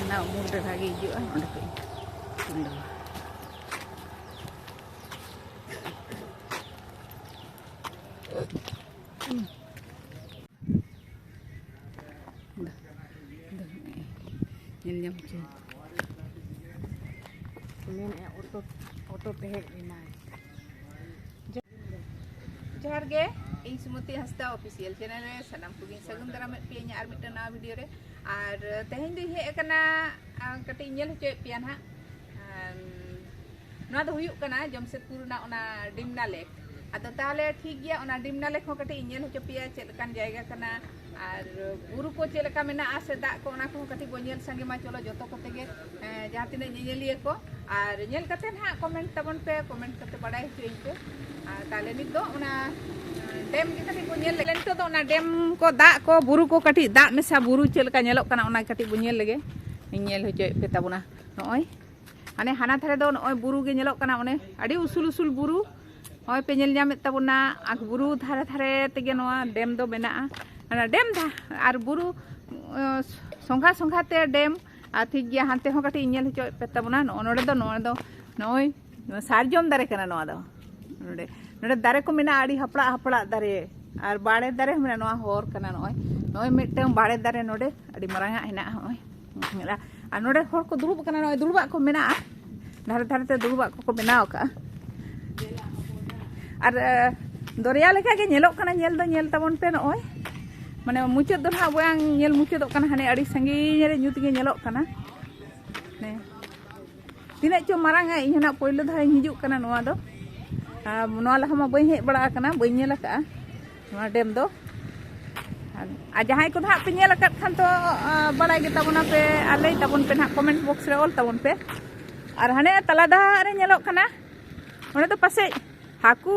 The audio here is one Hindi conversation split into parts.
Nah, umur dah lagi juga, ada ke? Ini jam macam. Ini auto tehek ini. Johar ge, ini Sumuti Hansda official channel re sanam kugin sagun daramet pianya ar mitta na video re ar tehin di he kana kati nyel hocoy pian ha noa do huyuk kana JAMSHEDPUR na ona dimna lake ado tale thik gya ona dimna lake ho kati nyel hoco pia chet lekan jayga kana ar buru ko chet leka mena ase dak ko ona ko kati bo nyel sange ma cholo joto kote ge jaha tinac nyeliya ko ar nyel katen ha comment tabon pe comment kate badai hocoy ko tale nit do ona dem kita ti bunyel lege nito do ona dem ko dak ko buru ko kati dak mesa buru chet leka nyelok kana ona kati bunyel lege nyel hocoy pe tabona noy ane hana thare do noy buru ge nyelok kana one adi usul usul buru hoy pe nyel nyamet tabona ak buru thare thare tege noa dem do mena ana dem da ar buru songkha songkha te dem athik gya hante ho kati nyel hocoy pe tabona node do noy sarjom dare kana noa do node dare ko mena adi hapla hapla dare ar bade dare mena noa hor kana noy mitteng bade dare node adi maranga hena hoy ar node hor ko durub kana noy durubak ko mena dhare dhare te durubak ko benaw ka ar doriya leka ge nyelok kana nyel do nyel tabon pe noy mane muchet do ha boyang nyel muchetok kana hane adi sangi re nyut ge nyelok kana ne tinac cho maranga inya na poilo dha hijuk kana noa do noa laha ma bain hej bada kana bain nyel ka noa dem do a jahay ko ha pe nyel akat khan to badai ge tabona pe alei tabon pe na comment box re ol tabon pe ar hane tala da re nyelok kana one do pase haku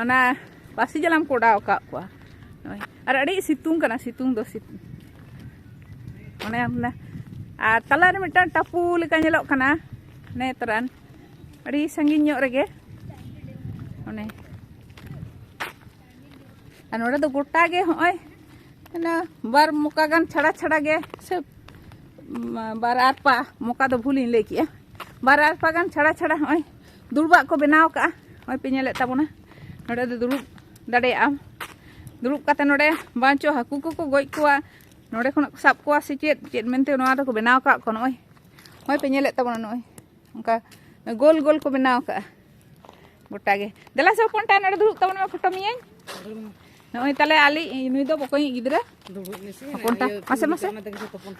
ona pasi jalam ko daw ka kwa ar adi situng kana situng do situng one amna ar tala re mitan tapu leka nyelok kana ne taran adi sangin nyok rege one an ora do gota ge hoy na bar muka gan chhada chhada ge se bar arpa muka do bhulin le kiya bar arpa gan chhada chhada hoy durba ko benaw ka hoy pinyele tabona node do durub dade am durub kate node bancho haku ko goj kuwa node khona sab kuwa se chet mente noa do ko benaw ka ko noy hoy pinyele tabona noy onka gol gol ko benaw ka gota ge dela se ponta node durub tabona photo miyeng noy tale ali nui do pokoi gidra ponta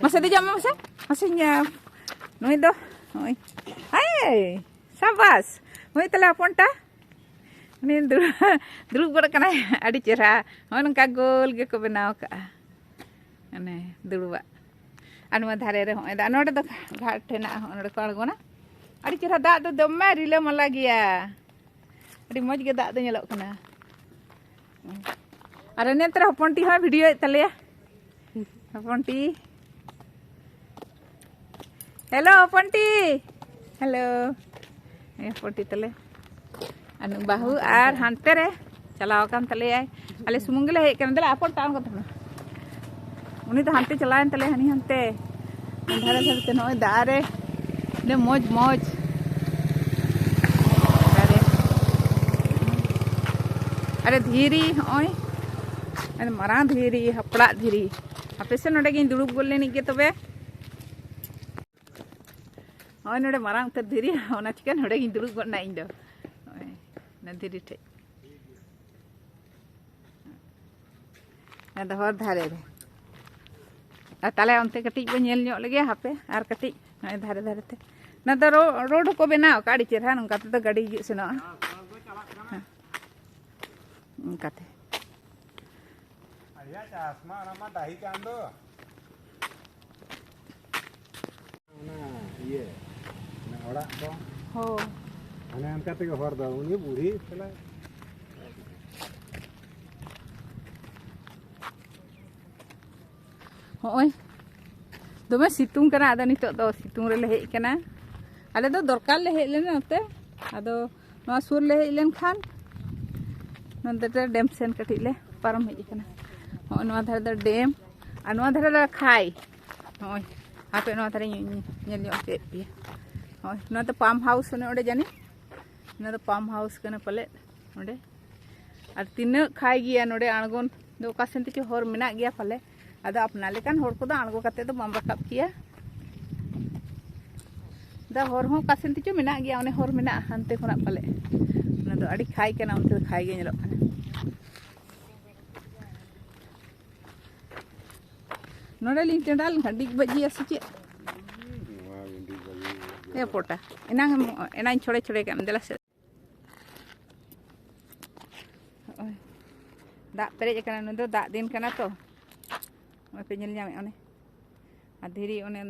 mase di jam mase nya nui do noy hai sabas nui tale ponta ni durub gora kana adi chera hoy nongka gol ge ko benaw ka ane duruba anuma dhare re hoy da node do ghat thena node ko algona adi chera da do dome rile mala giya adi moj ge da do nyelok kana अरे ने तेरा हपनटी हा वीडियो तले हपनटी हेलो हपनटी हेलो ए हपनटी तले अनु बाहु आर हानते रे चलाव कान तले आय अले सुमुंगले हे कन दला अपन टाउन कथना उनी तो हानते चलायन तले हनी हानते धारे धारे ते नय दारे ने मौज मौज अरे धीरी होय अरे मरा धीरी हपड़ा धीरी आपे से नोडे गिन दुड़ुब गोल लेनी के तबे होय नोडे मरांग ते धीरी ओना चिका नोडे गिन दुड़ुब गोल ना इन दो ना धीरी ठे ना दहर धारे रे आ ताले onte कटी बो नेल ᱧᱚᱜ लगे हापे आर कटी नय धारे धारे ते ना तो रोड को बनाव काडी चेहरा नंका तो गाड़ी हिजुग सेनो काते या चश्मा नमा दाही कांदो ना ये ना ओड़ा तो हो अने अनका ते हर दो उनी बूढ़ी चला होय दोमे सितुंग कना आदा नितो दो सितुंग रे ले हेज कना आले दो दरकार ले हेज लेना ओते आदो नवा सुर ले हेज लेन खान नोंदे डेम सेन कटी ले पारम हेज कना हो नवा धारे द डेम आ नवा धारे द खाई हो आपे नवा धारे नेल ᱧᱚᱜ ᱪᱮᱫ ᱯᱮ हो नवा तो पाम हाउस ने ओडे जानी ना तो पाम हाउस कना पले ओडे और तीना खाई गया नोडे आणगोन दो का सेन तिचो हर मेना गया पले आदो अपना लेकान हर को दो आणगो कते दो बम रकाब किया दा हर हो का सेन तिचो मेना गया ओने हर मेना हानते खना पले ना दो अड़ी खाई कना उनते खाई गे नेलो कना नोडे लिंग टेंडाल हड्डी बजी असुचे ए पोटा एना छोड़े छोड़े के देला से दा पेरेज कना नुदो दा दिन कना तो पे नेल ᱧᱟᱢᱮ ओने आ धीरी ओने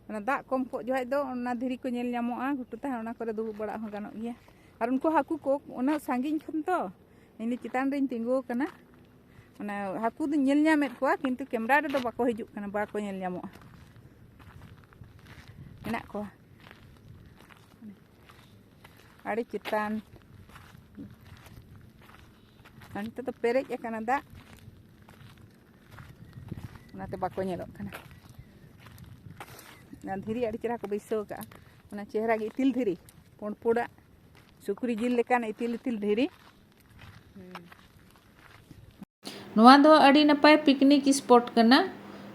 ओना दा कम को जोहाय दो ओना धीरी को नेल ᱧᱟᱢᱚᱜᱼᱟ घुटु ता ओना करे दुबु बड़ा हो गानो गया और उनको हाकू को ओना सांगिन खन तो इनी चितान रिन तिंगो कना ओना हाकू दो नेल ᱧᱟᱢᱮत कोआ किंतु कैमरा रे दो बाको हिजुक कना बाको नेल ᱧᱟᱢᱚᱜᱼᱟ मेना को आड़ी चितान अंत तो पेरेज कना दा ओनाते बाको नेलोग कना ना धीरी आड़ी चेहरा को बैसो का ओना चेहरा गे इतिल धीरी पोड़ पोड़ा सुकुरी जिल लेकान इतिल इतिल धीरी नोआ दो अड़ी नपाय पिकनिक स्पॉट कना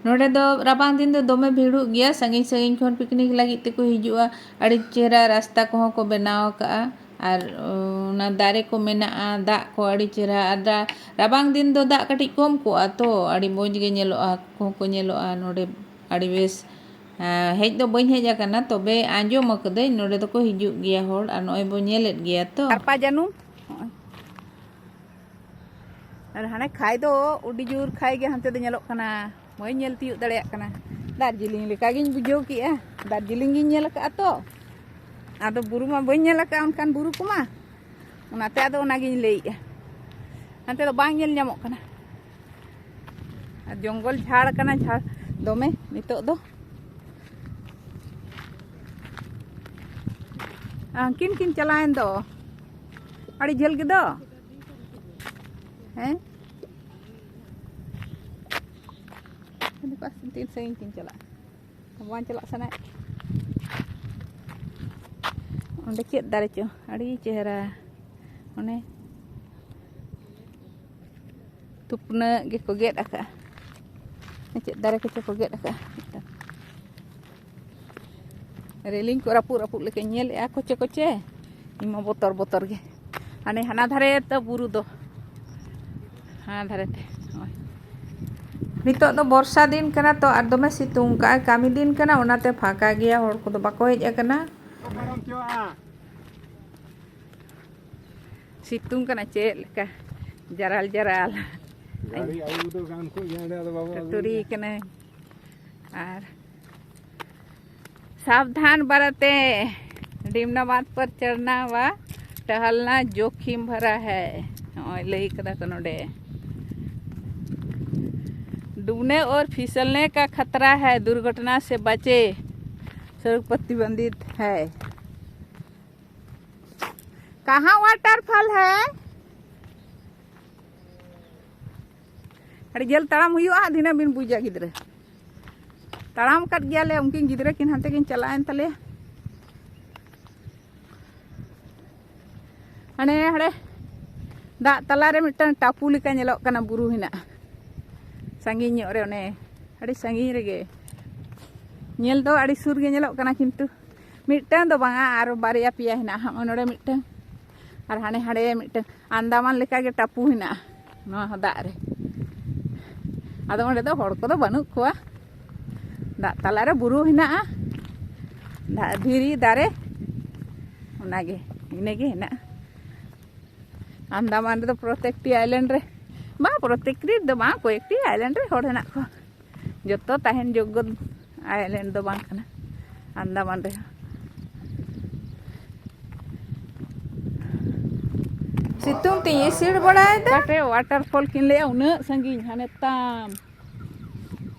नोडे दो राबांग दिन दो दोमे भीड़ू गया संगिन संगिन खन पिकनिक लगी ते को हिजुआ अड़ी चेहरा रास्ता को हो को बनाव का और ना दारे को मेना दा को अड़ी चेहरा आदा राबांग दिन दो दा कटी कम को तो अड़ी मोज गे नेलो को नेलो नोडे अड़ी बेस हेज दो बई हेज कना तबे आंजो मकदे नोडे दो को हिजु गया होड़ आ नोय बो नेलेत गया तो अरपा जानू और हाने खाई दो उडी जोर खाई गे हंते दो नेलो कना मोय नेल तियु दड़े कना दार्जिलिंग लेका गिन बुझो किया दार्जिलिंग गिन नेल का तो आदो बुरु मा बई नेल का उनकान बुरु कुमा उनाते आदो ओना गिन लेइया हंते दो बांग नेल ᱧᱟᱢᱚᱜ कना जंगल झाड़ कना झाड़ दोमे नितो दो किन किन चलाएन दो अड़ी झेल के दो हैं तीन सही किन चला वन चला सना ओंडे चेत दारे चो अड़ी चेहरा ओने तुपना गे को गेट आका चेत दारे को को गेट आका रेलिंग को रापू रापू लेके नेल आ कोचे कोचे इमा बोतर बोतर गे हाने हाना धारे तो बुरु दो हाना धारे ते नितो दो वर्षा दिन कना तो और दोमे सितुंग का कामी दिन कना ओनाते फाका गया होड़ को दो बाको हेज कना सितुंग कना चेल का जराल जराल गाड़ी आयु तो गान को गेंडे तो बाबू टुरी कना और सावधान बरते डिमना बांध पर चढ़ना व टहलना जोखिम भरा है लई कदा तो नोडे डूबने और फिसलने का खतरा है दुर्घटना से बचे सड़क प्रतिबंधित है कहाँ वाटरफॉल है अरे जल तड़ाम हुआ दिना बिन बुझा गिद्रे तड़ाम कट गया ले उनकिन गिद्रे किन हंते किन चलाएन तले हने हड़े दा तलारे मिटन टापू लेका नेलोग कना बुरु हिना संगीन रे ओने अड़ी संगीन रेगे नेल दो अड़ी सुर गे नेलोग कना किंतु मिटन दो बांगा आरो बारिया पिया हिना ओनोडे मिटन और हाने हाड़े मिटन अंदामान लेका गे टापू हिना नो दा रे आदो ओंडे दो होड़ को दो बानु कोआ दा तलारे बुरु हिना दा धीरी दारे ओनागे इनेगे हिना अंदामान रे दो प्रोटेक्टी आइलैंड रे मा प्रोटेक्टी दो मा कोएक्टी आइलैंड रे होड़ हेना को जतो ताहेन जोग्य आइलैंड दो बांग कना अंदामान रे सितुंग ती सिर बड़ाय दा काटे वाटरफॉल किन ले उन संगीन हाने ताम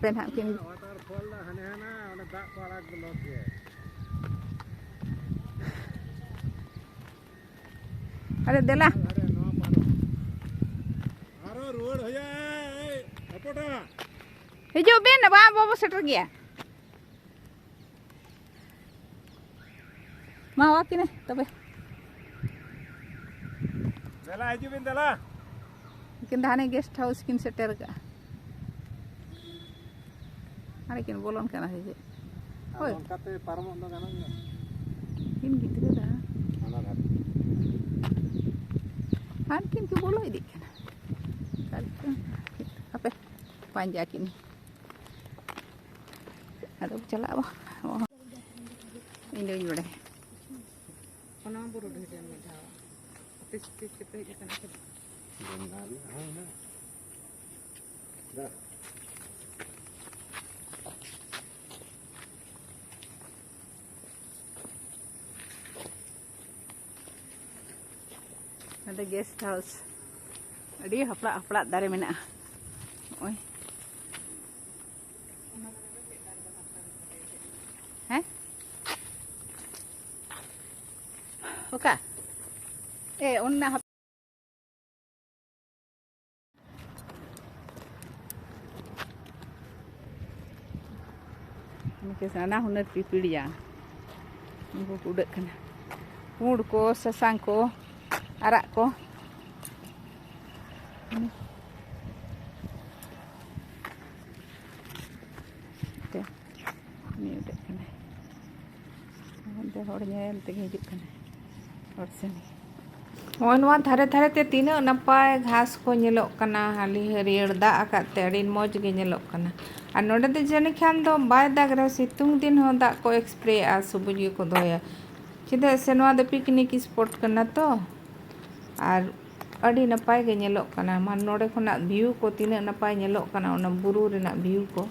पेन हा किन वाटरफॉल हने हना ओने दाग को आराग ब्लॉक के अरे देला हिजू बेन बाबू सेटर गया मा वाकिने तबे दला हिजू बिन दला किन धाने गेस्ट हाउस किन सेटर का अरे किन बोलोन kana हिजे ओय ओनकाते पारमोन दो गाना किन गिद्रा दा ana dhar han किन के बोलो इदी kana kal apa panja kini ada chala ba ini dia udah ona buru deh dia meda tis cepe kana ke benar na dah ada guest house adi hapla dari mena oi oka onna ini sana hunar pipidia ini udah kena pur ko sasang ko arak ko ini udah kena ada orangnya yang tinggi juga kena और नवा धारे धारे ते तीना नपाय घास को नेलोक कना हाली हरियर दा आकाते अड़ी मौज गे नेलोक कना आ नोडे दे जने खान दो बाय दाग रे सितुंग दिन हो दा को एक्सप्रे आ सुबुज गे को दोया चिदा से नवा दे पिकनिक स्पॉट कना तो आर अड़ी नपाय गे नेलोक कना मान नोडे खना व्यू को तीना नपाय नेलोक कना ओना बुरु रेना व्यू को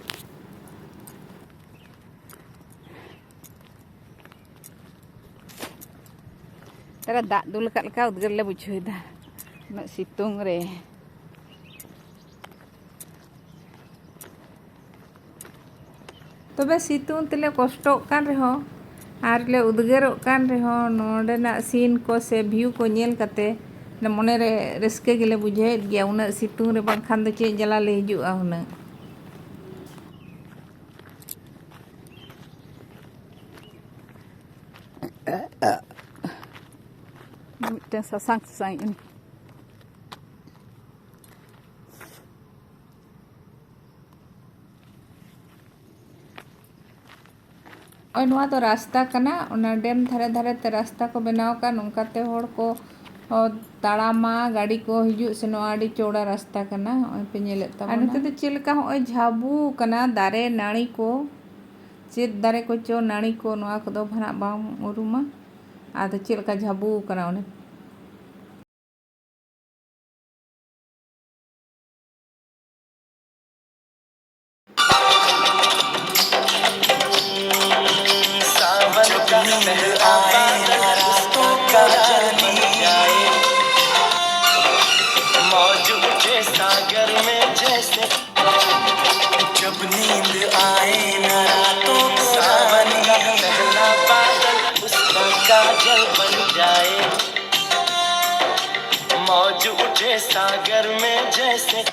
तारा दाग दुल का लका उदगर ले बुझोइदा न सितुंग रे तबे सितुंग तले कष्टो कान रे हो आर ले उदगरो कान रे हो नोडे ना सीन को से व्यू को नेल कते न मने रे रस्के गेले बुझे गया उना सितुंग रे बांखान दो चे जला ले हिजुआ हुना मिटन ससांग ini और नवा तो रास्ता कना ओना डैम धारे धारे ते रास्ता को बनाव का नोंकाते होड़ को ताड़ामा गाड़ी को हिजु से नवा आड़ी चौड़ा रास्ता कना ओय पे नेले ता अन ते चिलका होय झाबू कना दारे नाणी को चेत दारे को चो नाणी को नवा को दो भना बाम उरुमा आदा चिलका झाबू कना ओने मौज उठे सागर में जैसे जब नींद आए न रातों को सावन का पहला बादल उसका काजल बन जाए मौज उठे सागर में जैसे